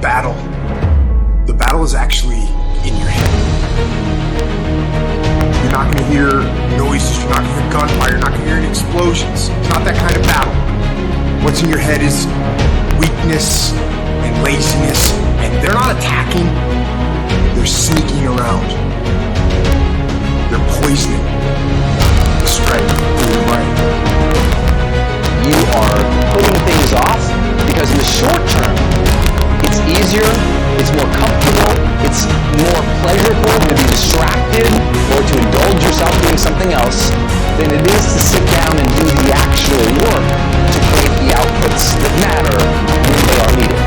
battle. The battle is actually in your head. You're not going to hear noises, you're not going to hear gunfire, you're not going to hear any explosions. It's not that kind of battle. What's in your head is weakness and laziness, and they're not attacking, they're sneaking around. They're poisoning the strength through your brain. You are putting things off because in the short term, it's easier, it's more comfortable, it's more pleasurable to be distracted or to indulge yourself doing something else than it is to sit down and do the actual work to create the outputs that matter when they are needed.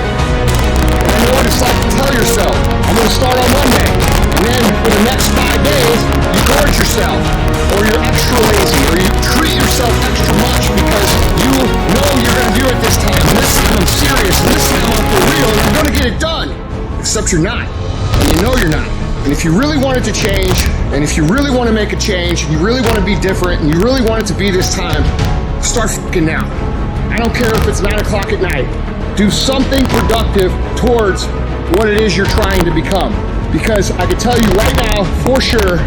And you know what it's like to tell yourself, I'm going to start on Monday, and then for the next 5 days, you gorge yourself, or you're extra lazy, or you treat yourself extra much because you know you're going to do it this time, and this time I'm serious, and this time I'm for real, and you're going to get it done. Except you're not, and you know you're not. And if you really want it to change, and if you really want to make a change, and you really want to be different, and you really want it to be this time, start fucking now. I don't care if it's 9 o'clock at night. Do something productive towards what it is you're trying to become. Because I can tell you right now, for sure,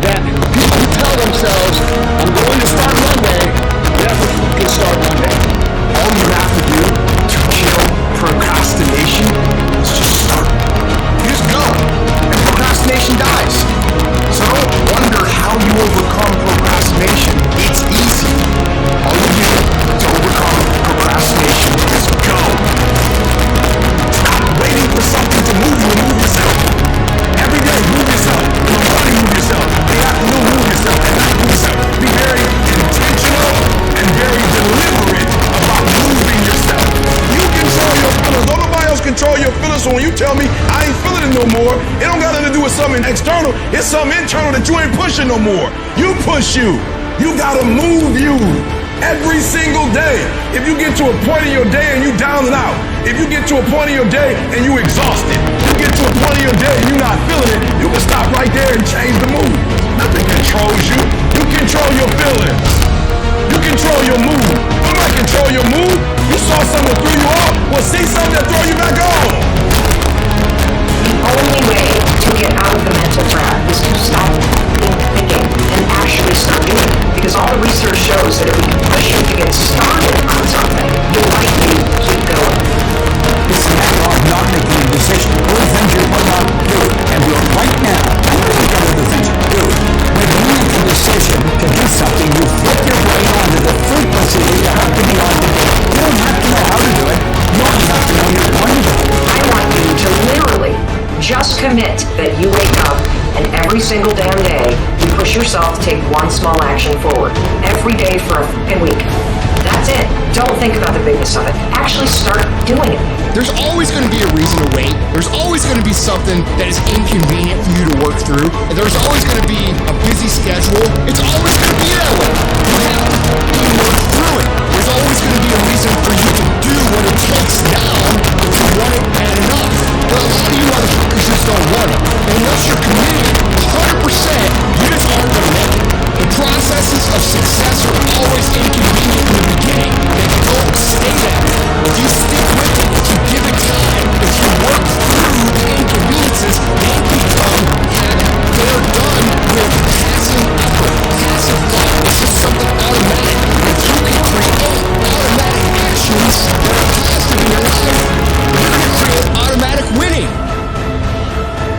that people who tell themselves, I'm going to start Monday, never fucking start Monday. All you have to do to kill procrastination is just start. You just go, and procrastination dies. So don't wonder how you overcome procrastination. It's easy. All you do to overcome procrastination is go. Stop waiting for something to move you and move yourself. Every day, move yourself. In the morning, move yourself. In the afternoon, move yourself. At night, move yourself. Be very intentional and very deliberate about moving yourself. You control your feelings. Don't nobody else control your feelings. So when you tell me I ain't feeling it no more, it don't got nothing to do with something external. It's something internal that you ain't pushing no more. You push you. You gotta move you every single day. If you get to a point in your day and you down and out, if you get to a point in your day and you exhausted, you get to a point in your day and you're not feeling it, you can stop right there and change the mood. Nothing controls you. You control your feelings. You control your mood. Nobody control your mood. You saw something that threw you off, well see something that throw you back on. The only way to get out of the mental trap is to stop thinking and actually start doing it. Because all the research shows that if we can push you to get started on something, you'll likely keep going. It's a matter of not making a decision. There are things you will not do, and do it right now. And there are other things to do. When you make a decision to do something, you flip your brain onto the frequency that you have to be on to do it. You don't have to know how to do it. You only have to know you're going to do it. I want you to literally just commit that you wake up and every single damn day you push yourself to take one small action forward. Every day for a fucking week. That's it. Don't think about the bigness of it. Actually start doing it. There's always going to be a reason to wait. There's always going to be something that is inconvenient for you to work through. And there's always going to be a busy schedule. It's always going to be that way. You have to work through it. There's always going to be a reason for you to do what it takes